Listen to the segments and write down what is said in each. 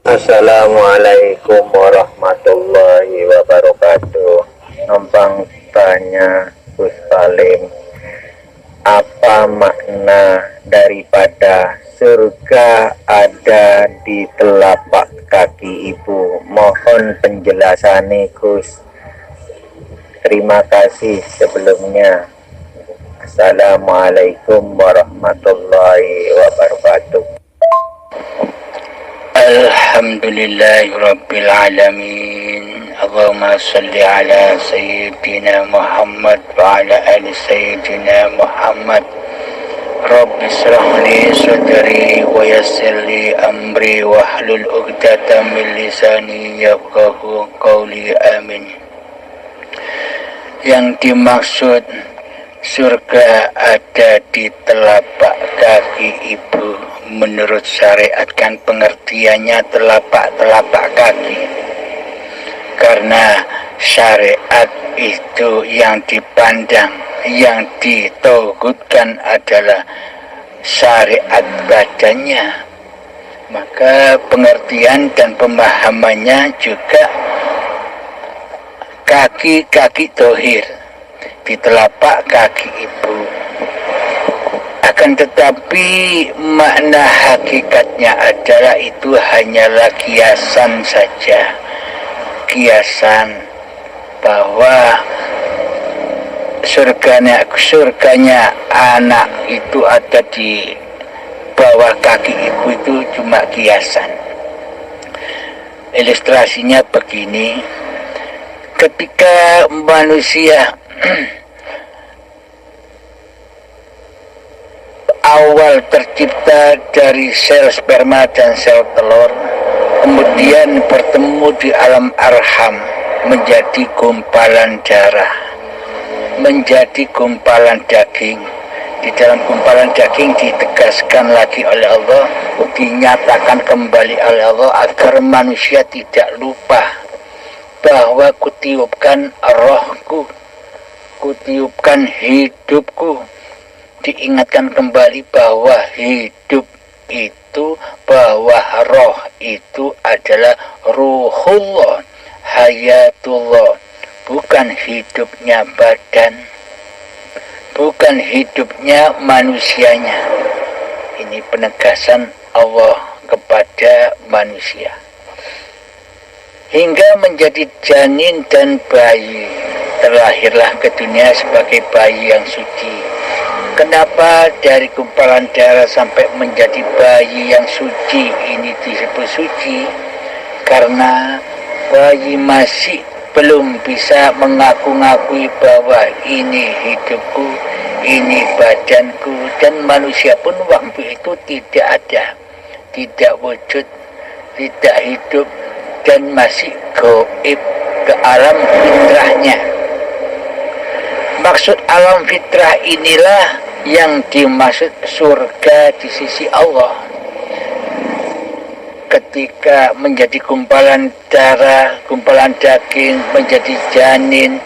Assalamualaikum warahmatullahi wabarakatuh. Numpang tanya Gus Salim, apa makna daripada surga ada di telapak kaki ibu? Mohon penjelasannya Gus. Terima kasih sebelumnya. Assalamualaikum warahmatullahi wabarakatuh. Alhamdulillahirabbil alamin. Allahumma shalli ala sayyidina Muhammad wa ala ali sayyidina Muhammad. Rabbi shrah li sadri wa yassir li amri wahlul 'uqdatam min lisani yafqahu qawli. Amin. Yang dimaksud surga ada di telapak kaki ibu, menurut syariat kan pengertiannya telapak kaki, karena syariat itu yang dipandang, yang ditauhidkan adalah syariat badannya, maka pengertian dan pemahamannya juga kaki-kaki tohir di telapak kaki ibu. Akan tetapi makna hakikatnya adalah itu hanyalah kiasan saja, kiasan bahwa surganya anak itu ada di bawah kaki ibu, itu cuma kiasan. Ilustrasinya begini, ketika manusia awal tercipta dari sel sperma dan sel telur, kemudian bertemu di alam arham menjadi gumpalan darah, menjadi gumpalan daging. Di dalam gumpalan daging ditegaskan lagi oleh Allah, dinyatakan kembali oleh Allah agar manusia tidak lupa bahwa kutiupkan rohku, kutiupkan hidupku. Diingatkan kembali bahwa hidup itu, bahwa roh itu adalah ruhullah, hayatullah, bukan hidupnya badan, bukan hidupnya manusianya. Ini penegasan Allah kepada manusia. Hingga menjadi janin dan bayi, terlahirlah ke dunia sebagai bayi yang suci. Kenapa dari gumpalan darah sampai menjadi bayi yang suci ini disebut suci? Karena bayi masih belum bisa mengaku-ngakui bahwa ini hidupku, ini badanku, dan manusia pun waktu itu tidak ada, tidak wujud, tidak hidup, dan masih gaib ke alam fitrahnya. Maksud alam fitrah inilah yang dimaksud surga di sisi Allah. Ketika menjadi gumpalan darah, gumpalan daging, menjadi janin,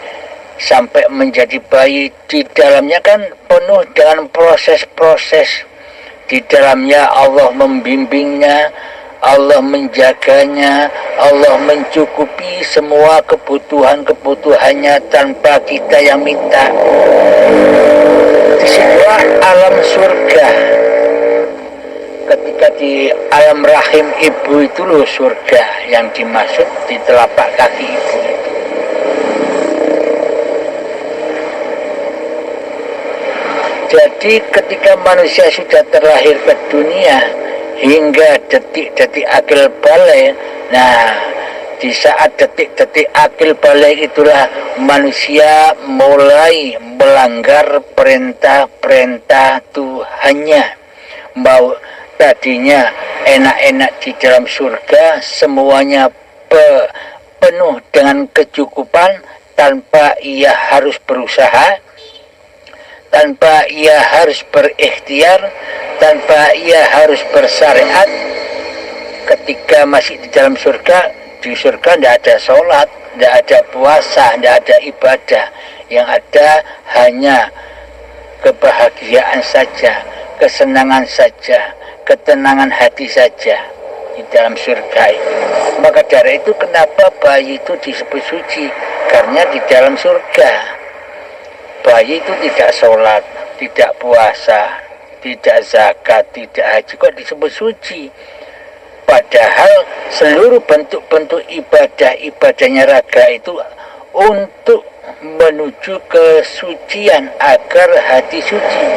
sampai menjadi bayi, di dalamnya kan penuh dengan proses-proses. Di dalamnya Allah membimbingnya, Allah menjaganya, Allah mencukupi semua kebutuhannya tanpa kita yang minta. Disitulah alam surga. Ketika di alam rahim ibu itu loh surga yang dimaksud di telapak kaki ibu itu. Jadi ketika manusia sudah terlahir ke dunia hingga detik-detik akil balik, nah di saat detik-detik akil balik itulah manusia mulai melanggar perintah-perintah Tuhannya. Mau tadinya enak-enak di dalam surga, semuanya penuh dengan kecukupan tanpa ia harus berusaha, tanpa ia harus berikhtiar, tanpa ia harus bersyariat. Ketika masih di dalam surga, di surga tidak ada sholat, tidak ada puasa, tidak ada ibadah. Yang ada hanya kebahagiaan saja, kesenangan saja, ketenangan hati saja. di dalam surga itu. Maka dari itu kenapa bayi itu disebut suci? Karena di dalam surga bayi itu tidak sholat, tidak puasa, tidak zakat, tidak haji, kok disebut suci? Padahal seluruh bentuk-bentuk ibadahnya raga itu untuk menuju kesucian agar hati suci.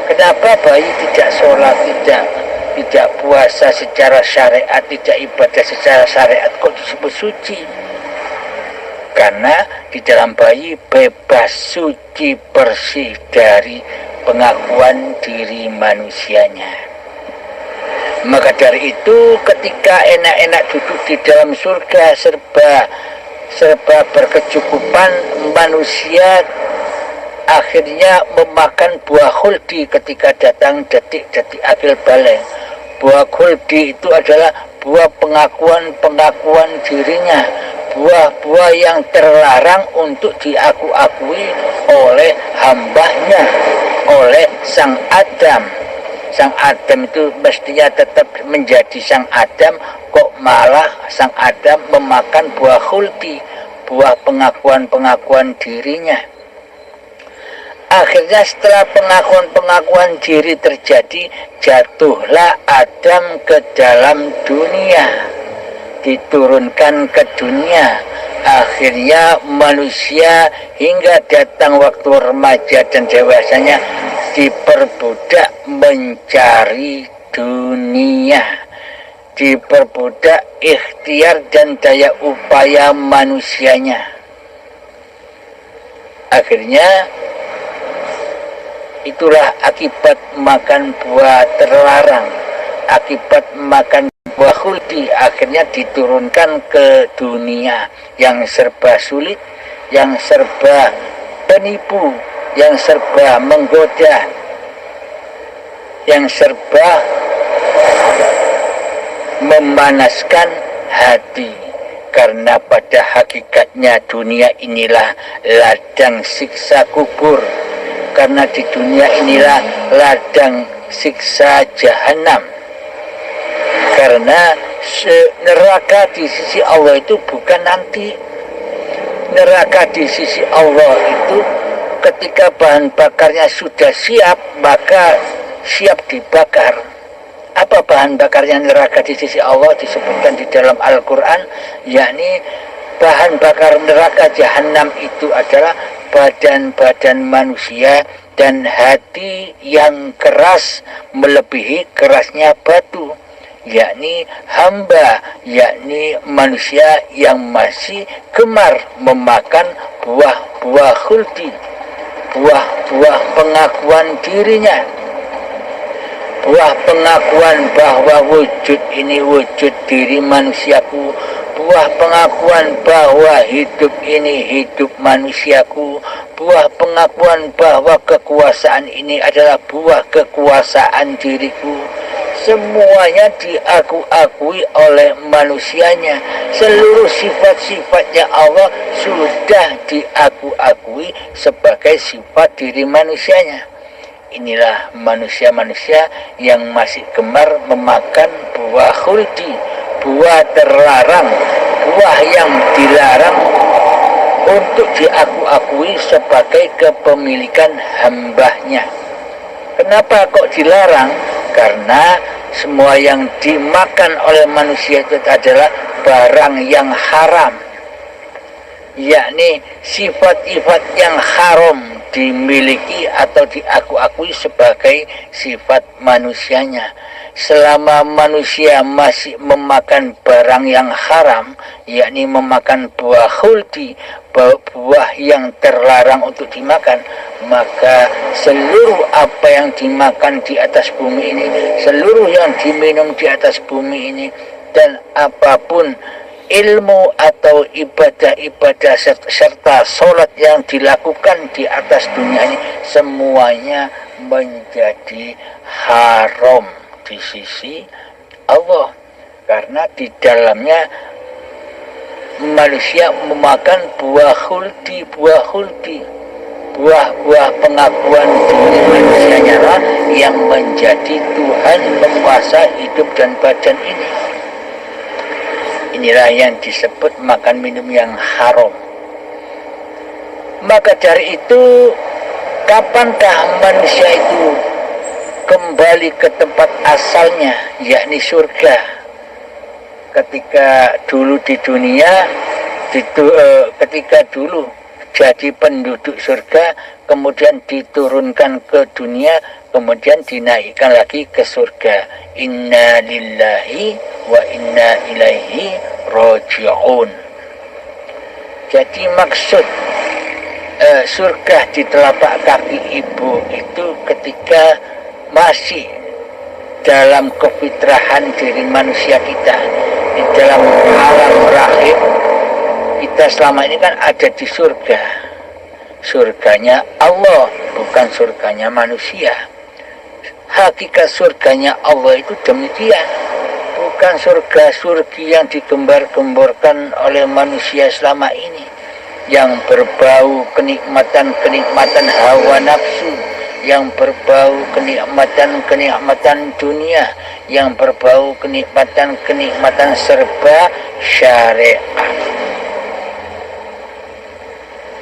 Kenapa bayi tidak sholat, tidak puasa secara syariat, tidak ibadah secara syariat, kok disebut suci? Karena di dalam bayi bebas, suci, bersih dari pengakuan diri manusianya. Maka dari itu ketika enak-enak duduk di dalam surga serba berkecukupan, manusia akhirnya memakan buah khuldi ketika datang detik-detik akhir balik. Buah khuldi itu adalah buah pengakuan dirinya, buah-buah yang terlarang untuk diakui oleh hambanya, oleh sang Adam. Sang Adam itu mestinya tetap menjadi sang Adam, kok malah sang Adam memakan buah khuldi, buah pengakuan dirinya. Akhirnya setelah pengakuan diri terjadi, jatuhlah Adam ke dalam dunia, diturunkan ke dunia. Akhirnya manusia hingga datang waktu remaja dan dewasanya diperbudak mencari dunia, diperbudak ikhtiar dan daya upaya manusianya. Akhirnya itulah akibat makan buah terlarang, akibat makan buah khuldi, akhirnya diturunkan ke dunia yang serba sulit, yang serba penipu, yang serba menggoda, yang serba memanaskan hati. Karena pada hakikatnya dunia inilah ladang siksa kubur. Karena di dunia inilah ladang siksa jahanam. Karena neraka di sisi Allah itu bukan nanti. Neraka di sisi Allah itu ketika bahan bakarnya sudah siap, maka siap dibakar. Apa bahan bakarnya neraka di sisi Allah? Disebutkan di dalam Al-Quran, yakni bahan bakar neraka jahanam itu adalah badan-badan manusia dan hati yang keras melebihi kerasnya batu, yakni hamba, yakni manusia yang masih gemar memakan buah-buah khuldi, buah-buah pengakuan dirinya, buah pengakuan bahwa wujud ini wujud diri manusiaku, buah pengakuan bahwa hidup ini hidup manusiaku, buah pengakuan bahwa kekuasaan ini adalah buah kekuasaan diriku. Semuanya diakui oleh manusianya. Seluruh sifat-sifatnya Allah sudah diakui sebagai sifat diri manusianya. Inilah manusia-manusia yang masih gemar memakan buah khuldi, buah terlarang, buah yang dilarang untuk diakui sebagai kepemilikan hambanya. Kenapa kok dilarang? Karena semua yang dimakan oleh manusia itu adalah barang yang haram, yakni sifat-sifat yang haram dimiliki atau diakui sebagai sifat manusianya. Selama manusia masih memakan barang yang haram, yakni memakan buah khuldi, buah yang terlarang untuk dimakan, maka seluruh apa yang dimakan di atas bumi ini, seluruh yang diminum di atas bumi ini, dan apapun ilmu atau ibadah-ibadah serta sholat yang dilakukan di atas dunia ini, semuanya menjadi haram di sisi Allah. Karena di dalamnya manusia memakan buah khuldi, buah-buah pengakuan diri manusianya lah yang menjadi Tuhan Tuhan penguasa hidup dan badan ini. Inilah yang disebut makan minum yang haram. Maka dari itu, kapankah manusia itu kembali ke tempat asalnya, yakni surga? Ketika dulu di dunia, ketika dulu jadi penduduk surga, kemudian diturunkan ke dunia, kemudian dinaikkan lagi ke surga. Inna lillahi wa inna ilaihi raji'un. Jadi maksud surga di telapak kaki ibu itu ketika masih dalam kefitrahan diri manusia kita, di dalam alam rahim kita selama ini kan ada di surga. Surganya Allah, bukan surganya manusia. Hakikat surganya Allah itu demikian, bukan surga-surgi yang digembar-gemborkan oleh manusia selama ini, yang berbau kenikmatan-kenikmatan hawa nafsu, yang berbau kenikmatan-kenikmatan dunia, yang berbau kenikmatan-kenikmatan serba syariat.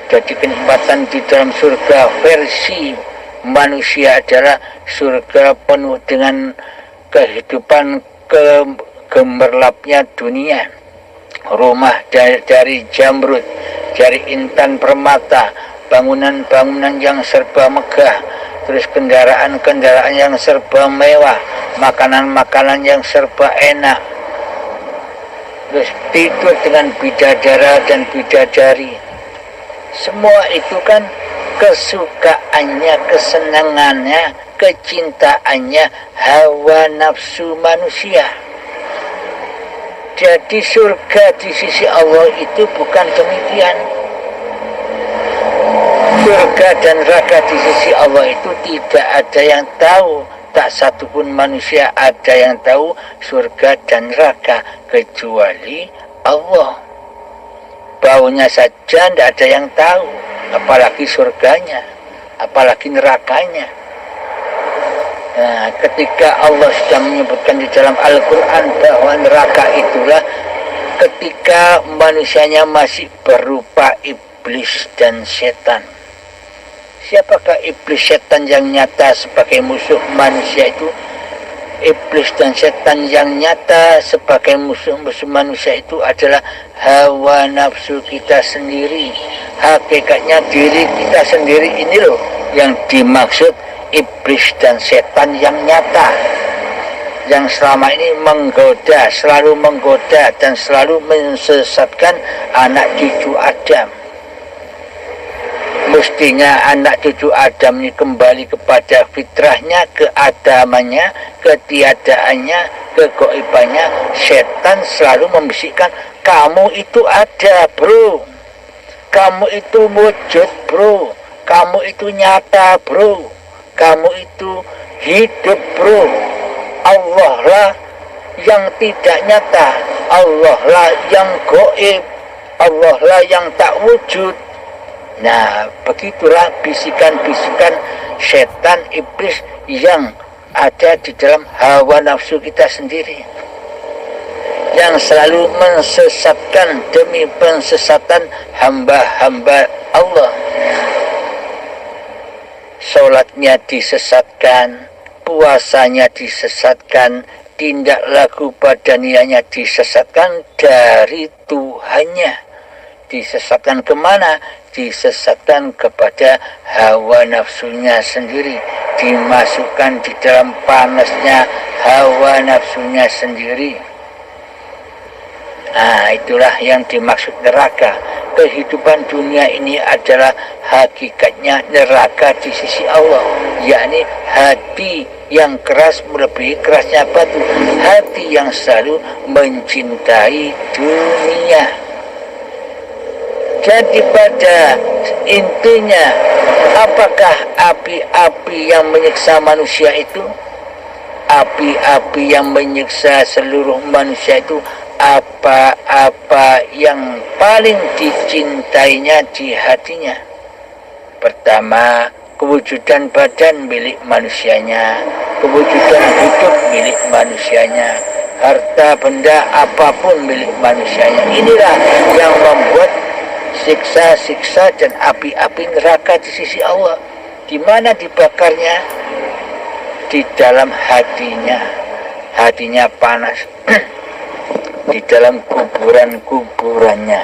Jadi kenikmatan di dalam surga versi manusia adalah surga penuh dengan kehidupan gemerlapnya dunia. Rumah dari jamrud, dari intan permata, bangunan-bangunan yang serba megah, terus kendaraan-kendaraan yang serba mewah, makanan-makanan yang serba enak, terus tidur dengan bidadara dan bidadari. Semua itu kan kesukaannya, kesenangannya, kecintaannya hawa nafsu manusia. Jadi surga di sisi Allah itu bukan demikian. Surga dan neraka di sisi Allah itu tidak ada yang tahu. Tak satupun manusia ada yang tahu surga dan neraka kecuali Allah. Baunya saja tidak ada yang tahu, apalagi surganya, apalagi nerakanya. Nah, ketika Allah sudah menyebutkan di dalam Al-Quran bahwa neraka itulah ketika manusianya masih berupa iblis dan setan. Siapakah iblis setan yang nyata sebagai musuh manusia itu? Iblis dan setan yang nyata sebagai musuh-musuh manusia itu adalah hawa nafsu kita sendiri. Hakikatnya diri kita sendiri ini loh yang dimaksud iblis dan setan yang nyata, yang selama ini menggoda, selalu menggoda dan selalu mensesatkan anak cucu Adam. Mestinya anak cucu Adam ini kembali kepada fitrahnya, keadamannya, ketiadaannya, kegoibannya. Setan selalu membisikkan, kamu itu ada bro, kamu itu wujud bro, kamu itu nyata bro, kamu itu hidup bro. Allah lah yang tidak nyata, Allah lah yang goib, Allah lah yang tak wujud. Nah, begitulah bisikan-bisikan setan iblis yang ada di dalam hawa nafsu kita sendiri, yang selalu mensesatkan demi pensesatan hamba-hamba Allah. Sholatnya disesatkan, puasanya disesatkan, tindak laku badanianya disesatkan dari Tuhannya. Disesatkan kemana? Disesatkan kepada hawa nafsunya sendiri, dimasukkan di dalam panasnya hawa nafsunya sendiri. Nah, itulah yang dimaksud neraka. Kehidupan dunia ini adalah hakikatnya neraka di sisi Allah, yakni hati yang keras melebihi kerasnya batu, hati yang selalu mencintai dunia. Jadi pada intinya, apakah api-api yang menyiksa manusia itu? Api-api yang menyiksa seluruh manusia itu apa-apa yang paling dicintainya di hatinya? Pertama, kewujudan badan milik manusianya. Kewujudan hidup milik manusianya, harta benda apapun milik manusianya. Inilah yang membuat siksa-siksa dan api-api neraka di sisi Allah. Di mana dibakarnya? Di dalam hatinya. Hatinya panas. Di dalam kuburan-kuburannya.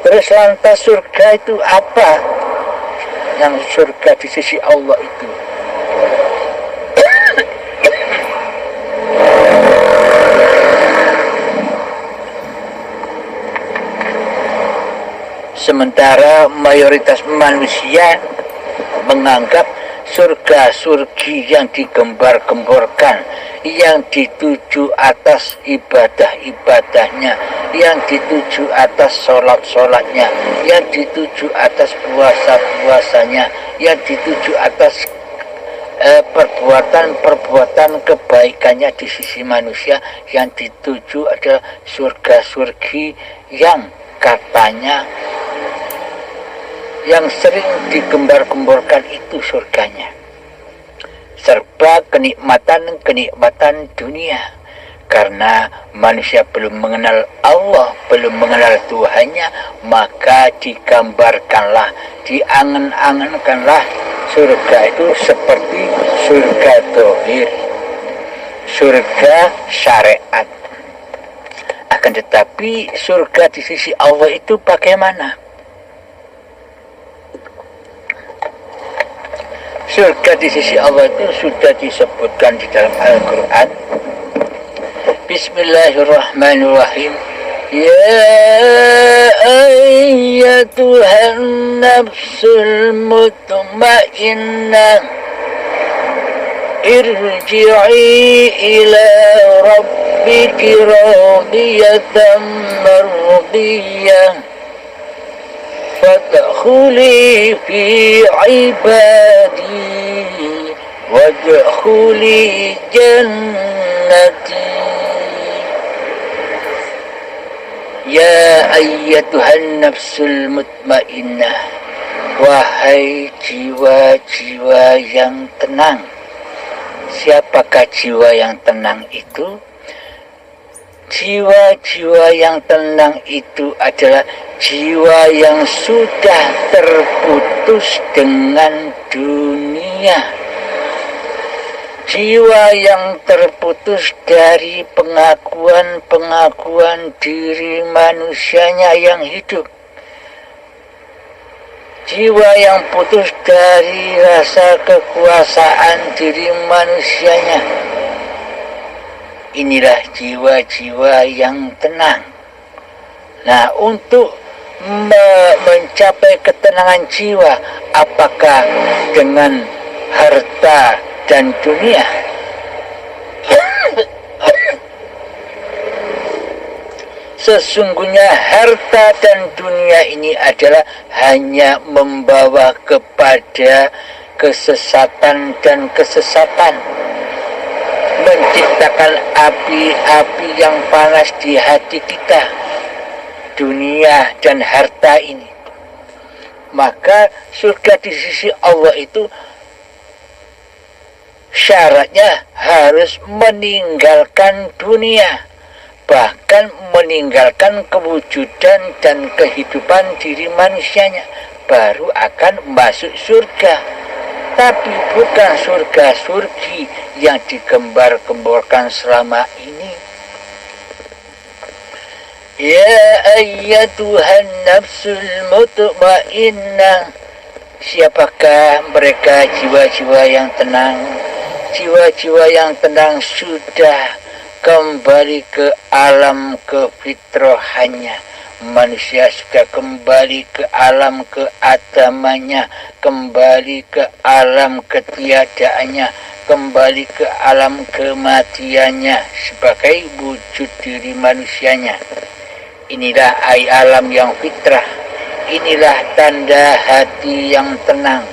Terus lantas surga itu apa? Yang surga di sisi Allah itu. Sementara mayoritas manusia menganggap surga-surgi yang digembar-gemborkan, yang dituju atas ibadah-ibadahnya, yang dituju atas sholat-sholatnya, yang dituju atas puasa-puasanya, yang dituju atas perbuatan-perbuatan kebaikannya di sisi manusia, yang dituju adalah surga-surgi yang katanya yang sering digembar-gemborkan itu surganya. Serba kenikmatan dunia. Karena manusia belum mengenal Allah, belum mengenal Tuhannya, maka digambarkanlah, diangen-angenkanlah surga itu seperti surga dohir, surga syariat. Akan tetapi surga di sisi Allah itu bagaimana? Surga di sisi Allah itu sudah disebutkan di dalam Al-Quran. Bismillahirrahmanirrahim. Ya ayyatuhan nafsul mutmainnah, irji'i ila rabbiki radiyatan mardiyah, fadkhuli fi ibadi wadkhuli jannati. Ya ayyatuhan nafsul mutmainnah, wahai jiwa-jiwa yang tenang. Siapakah jiwa yang tenang itu? Jiwa-jiwa yang tenang itu adalah jiwa yang sudah terputus dengan dunia. Jiwa yang terputus dari pengakuan-pengakuan diri manusianya yang hidup. Jiwa yang putus dari rasa kekuasaan diri manusianya. Inilah jiwa-jiwa yang tenang. Nah, untuk mencapai ketenangan jiwa, apakah dengan harta dan dunia? Sesungguhnya harta dan dunia ini adalah hanya membawa kepada kesesatan dan kesesatan, menciptakan api-api yang panas di hati kita, dunia dan harta ini. Maka surga di sisi Allah itu syaratnya harus meninggalkan dunia, bahkan meninggalkan kewujudan dan kehidupan diri manusianya, baru akan masuk surga. Tapi bukan surga-surgi yang digembar-gemborkan selama ini. Ya ayyatuhan nafsul mutmainnah, siapakah mereka jiwa-jiwa yang tenang? Jiwa-jiwa yang tenang sudah kembali ke alam kefitrahannya. Manusia sudah kembali ke alam keadamannya, kembali ke alam ketiadaannya, kembali ke alam kematiannya sebagai wujud diri manusianya. Inilah alam yang fitrah. Inilah tanda hati yang tenang.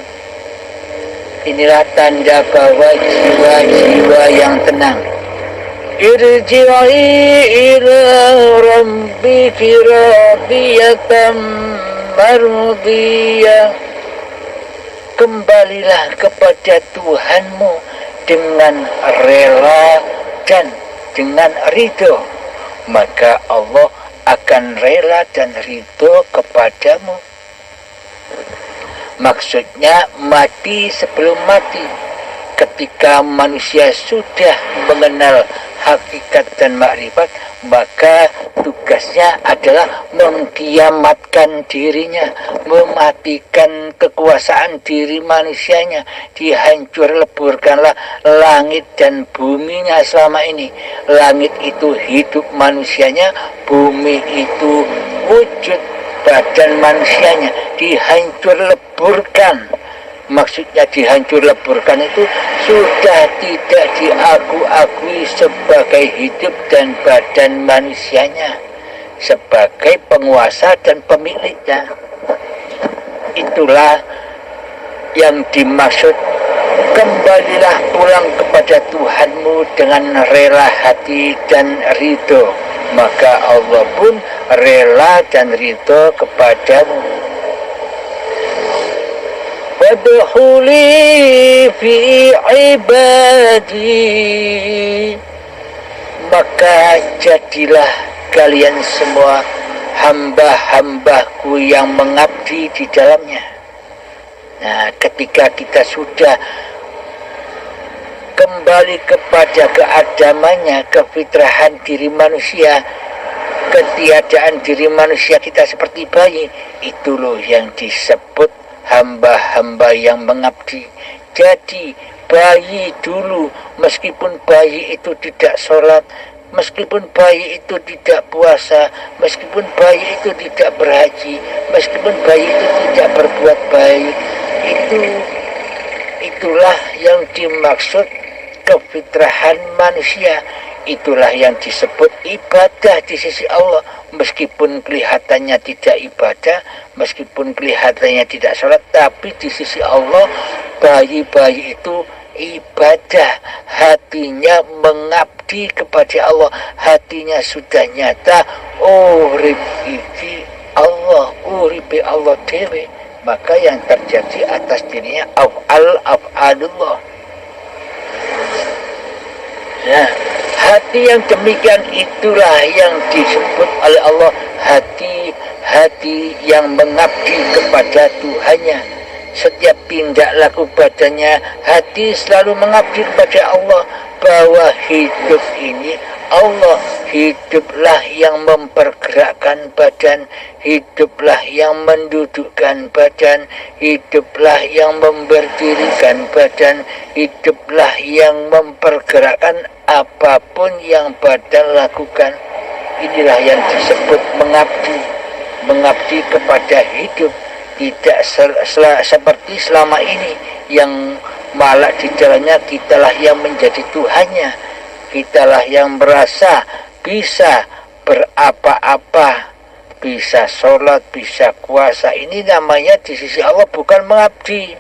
Inilah tanda bahwa jiwa-jiwa yang tenang. Irji'i ila rabbiki radiyatan mardiyah. Kembalilah kepada Tuhanmu dengan rela dan dengan ridho, maka Allah akan rela dan ridho kepadamu. Maksudnya mati sebelum mati. Ketika manusia sudah mengenal hakikat dan makrifat, maka tugasnya adalah mengkiamatkan dirinya, mematikan kekuasaan diri manusianya. Dihancur leburkanlah langit dan buminya selama ini. Langit itu hidup manusianya, bumi itu wujud badan manusianya. Dihancur leburkan. Maksudnya dihancur leburkan itu sudah tidak diakui sebagai hidup dan badan manusianya, sebagai penguasa dan pemiliknya. Itulah yang dimaksud, kembalilah pulang kepada Tuhanmu dengan rela hati dan ridho, maka Allah pun rela dan ridho kepadamu. Wadkhuli fi ibadi, maka jadilah kalian semua hamba-hambaku yang mengabdi di dalamnya. Nah, ketika kita sudah kembali kepada keadamannya, kefitrahan diri manusia, ketiadaan diri manusia kita seperti bayi, itu loh yang disebut hamba-hamba yang mengabdi. Jadi bayi dulu, meskipun bayi itu tidak sholat, meskipun bayi itu tidak puasa, meskipun bayi itu tidak berhaji, meskipun bayi itu tidak berbuat baik, itulah yang dimaksud kefitrahan manusia. Itulah yang disebut ibadah di sisi Allah. Meskipun kelihatannya tidak ibadah, meskipun kelihatannya tidak sholat, tapi di sisi Allah bayi-bayi itu ibadah. Hatinya mengabdi kepada Allah, hatinya sudah nyata urip iki Allah, uripe Allah dewe. Maka yang terjadi atas dirinya af'alullah. Nah, hati yang demikian itulah yang disebut oleh Allah hati yang mengabdi kepada Tuhannya. Setiap tindak laku badannya, hati selalu mengabdi kepada Allah, bahwa hidup ini Allah. Hiduplah yang mempergerakkan badan, hiduplah yang mendudukkan badan, hiduplah yang memberdirikan badan, hiduplah yang mempergerakkan apapun yang badan lakukan. Inilah yang disebut mengabdi kepada hidup. Tidak seperti selama ini yang malah di jalannya kitalah yang menjadi Tuhannya, kitalah yang merasa bisa berapa-apa, bisa sholat, bisa puasa. Ini namanya di sisi Allah bukan mengabdi.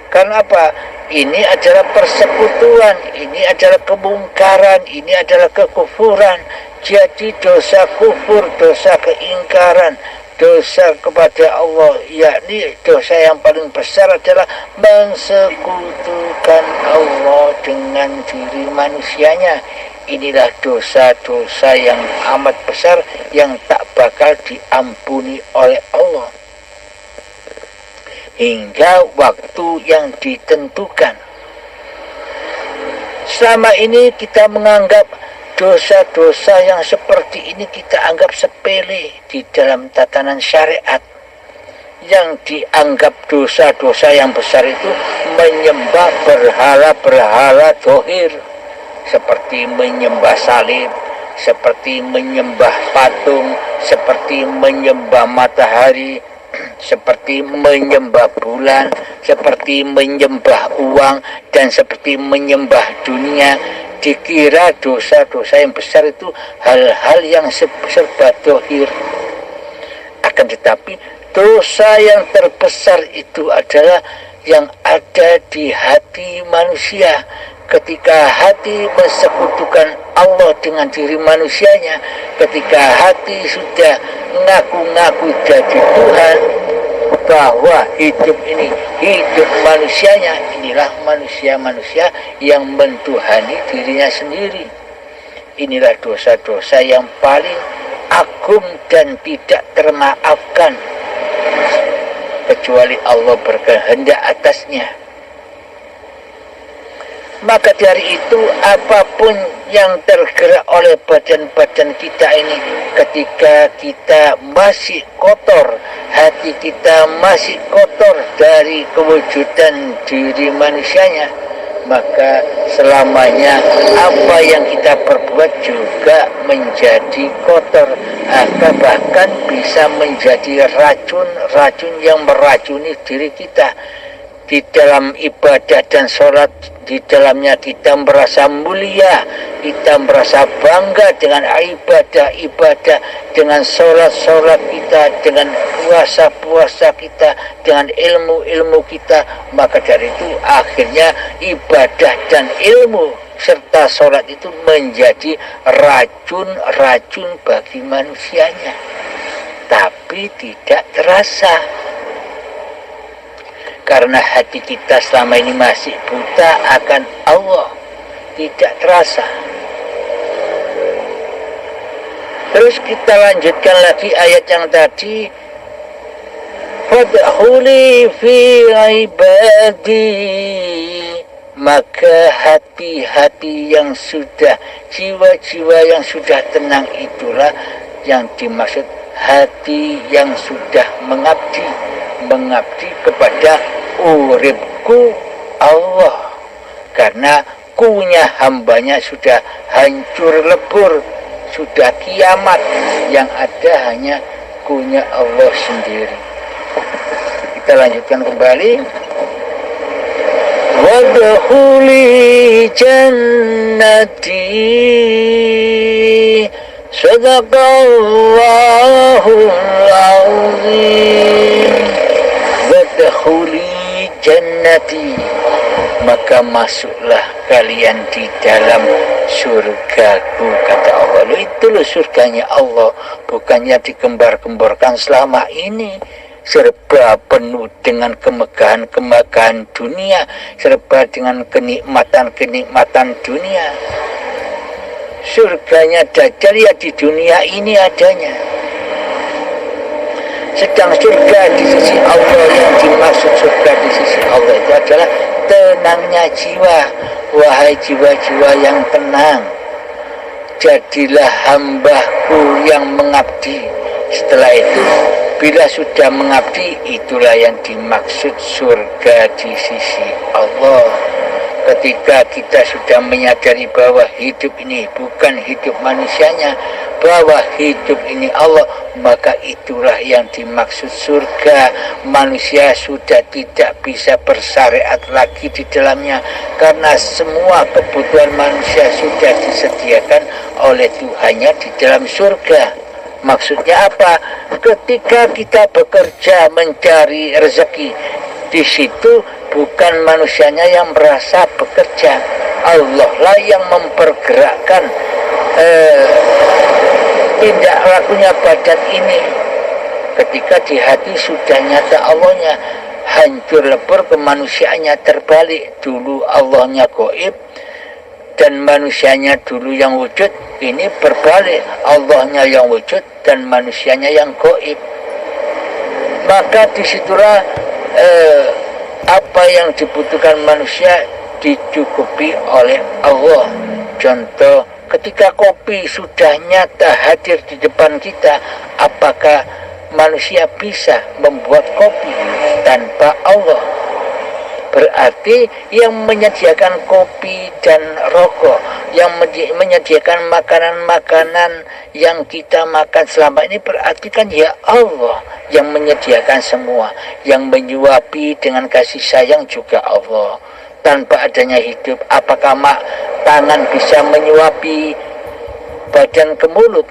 Karena apa? Ini adalah persekutuan, ini adalah kemungkaran, ini adalah kekufuran. Jadi dosa kufur, dosa keingkaran, dosa kepada Allah, yakni dosa yang paling besar adalah mensekutukan Allah dengan diri manusianya. Inilah dosa-dosa yang amat besar yang tak bakal diampuni oleh Allah hingga waktu yang ditentukan. Selama ini kita menganggap dosa-dosa yang seperti ini kita anggap sepele di dalam tatanan syariat. Yang dianggap dosa-dosa yang besar itu menyembah berhala-berhala dohir, seperti menyembah salib, seperti menyembah patung, seperti menyembah matahari, seperti menyembah bulan, seperti menyembah uang, dan seperti menyembah dunia. Dikira dosa-dosa yang besar itu hal-hal yang serba dohir. Akan tetapi dosa yang terbesar itu adalah yang ada di hati manusia. Ketika hati mensekutukan Allah dengan diri manusianya, ketika hati sudah ngaku-ngaku jadi Tuhan, bahwa hidup ini hidup manusianya, inilah manusia-manusia yang mentuhani dirinya sendiri. Inilah dosa-dosa yang paling agung dan tidak termaafkan kecuali Allah berkehendak atasnya. Maka dari itu apapun yang tergerak oleh badan-badan kita ini, ketika kita masih kotor, hati kita masih kotor dari kewujudan diri manusianya, maka selamanya apa yang kita perbuat juga menjadi kotor, bahkan bisa menjadi racun yang meracuni diri kita. Di dalam ibadah dan sholat, di dalamnya kita merasa mulia, kita merasa bangga dengan ibadah, dengan sholat kita, dengan puasa kita, dengan ilmu kita. Maka dari itu akhirnya ibadah dan ilmu serta sholat itu menjadi racun bagi manusianya, tapi tidak terasa. Karena hati kita selama ini masih buta akan Allah, tidak terasa. Terus kita lanjutkan lagi ayat yang tadi, fadkhuli fi ibadi, maka hati-hati yang sudah, jiwa-jiwa yang sudah tenang itulah yang dimaksud hati yang sudah mengabdi kepada uripku Allah, karena kunya hambanya sudah hancur lebur, sudah kiamat, yang ada hanya kunya Allah sendiri. Kita lanjutkan kembali. Wadkhuli jannati, sadaqallahul azim. Wadkhuli jannati, maka masuklah kalian di dalam surgaku, kata Allah. Itu loh surganya Allah, bukannya digembar-gemborkan selama ini. Serba penuh dengan kemegahan dunia, serba dengan kenikmatan dunia. Surganya Dajjal ya di dunia ini adanya. Sedang surga di sisi Allah, yang dimaksud surga di sisi Allah itu adalah tenangnya jiwa. Wahai jiwa-jiwa yang tenang, jadilah hambaku yang mengabdi. Setelah itu, bila sudah mengabdi, itulah yang dimaksud surga di sisi Allah. Ketika kita sudah menyadari bahwa hidup ini bukan hidup manusianya, bahwa hidup ini Allah, maka itulah yang dimaksud surga. Manusia sudah tidak bisa bersyariat lagi di dalamnya, karena semua kebutuhan manusia sudah disediakan oleh Tuhannya di dalam surga. Maksudnya apa? Ketika kita bekerja mencari rezeki, di situ bukan manusianya yang merasa bekerja, Allah lah yang mempergerakkan tindak lakunya badan ini. Ketika di hati sudah nyata Allahnya, hancur lebur kemanusiaannya terbalik. Dulu Allahnya gaib dan manusianya dulu yang wujud, ini berbalik, Allahnya yang wujud dan manusianya yang gaib. Maka disitulah apa yang dibutuhkan manusia dicukupi oleh Allah. Contoh, ketika kopi sudah nyata hadir di depan kita, apakah manusia bisa membuat kopi tanpa Allah? Berarti yang menyediakan kopi dan rokok, yang menyediakan makanan-makanan yang kita makan selama ini, berarti kan ya Allah yang menyediakan semua. Yang menyuapi dengan kasih sayang juga Allah. Tanpa adanya hidup, apakah tangan bisa menyuapi badan ke mulut?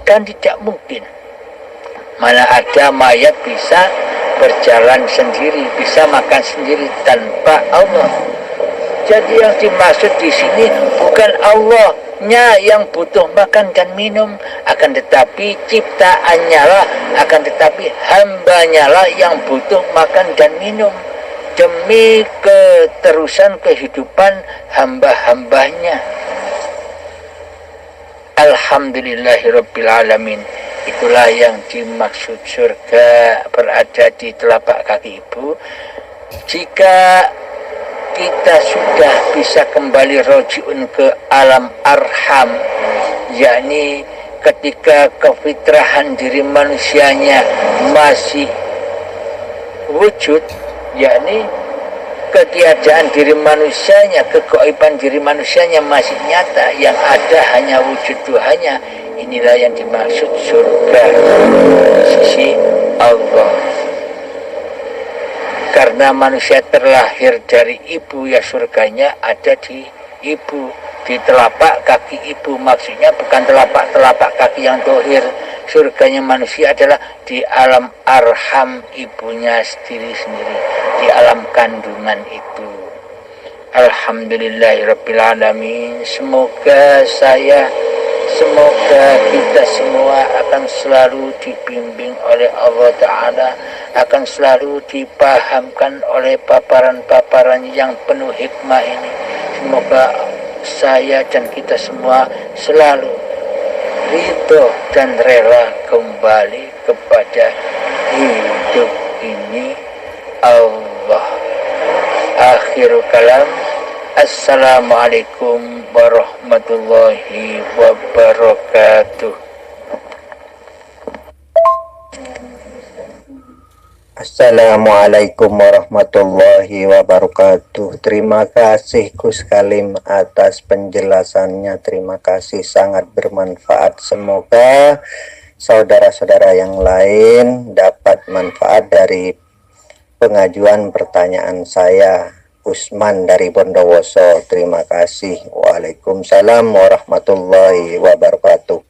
Kan tidak mungkin. Mana ada mayat bisa berjalan sendiri, bisa makan sendiri tanpa Allah. Jadi yang dimaksud di sini bukan Allah yang butuh makan dan minum, akan tetapi ciptaannya lah, akan tetapi hambanya lah yang butuh makan dan minum demi keterusan kehidupan hamba-hambanya. Alhamdulillahirrabbilalamin. Itulah yang dimaksud surga berada di telapak kaki ibu. Jika kita sudah bisa kembali rojiun ke alam arham, yakni ketika kefitrahan diri manusianya masih wujud, yakni ketiadaan diri manusianya, kegoiban diri manusianya masih nyata, yang ada hanya wujud Tuhannya. Inilah yang dimaksud surga sisi Allah. Karena manusia terlahir dari ibu, ya surganya ada di ibu, di telapak kaki ibu. Maksudnya bukan telapak kaki yang dohir. Surganya manusia adalah di alam arham ibunya sendiri-sendiri, di alam kandungan itu. Alhamdulillahirrabbilalamin. Semoga kita semua akan selalu dibimbing oleh Allah Ta'ala, akan selalu dipahamkan oleh paparan-paparan yang penuh hikmah ini. Semoga saya dan kita semua selalu ridho dan rela kembali kepada hidup ini. Allah. Akhirul kalam. Assalamualaikum warahmatullahi wabarakatuh. Assalamualaikum warahmatullahi wabarakatuh. Terima kasih Gus Kalim atas penjelasannya. Terima kasih, sangat bermanfaat. Semoga saudara-saudara yang lain dapat manfaat dari pengajuan pertanyaan saya. Usman dari Bondowoso. Terima kasih. Waalaikumsalam warahmatullahi wabarakatuh.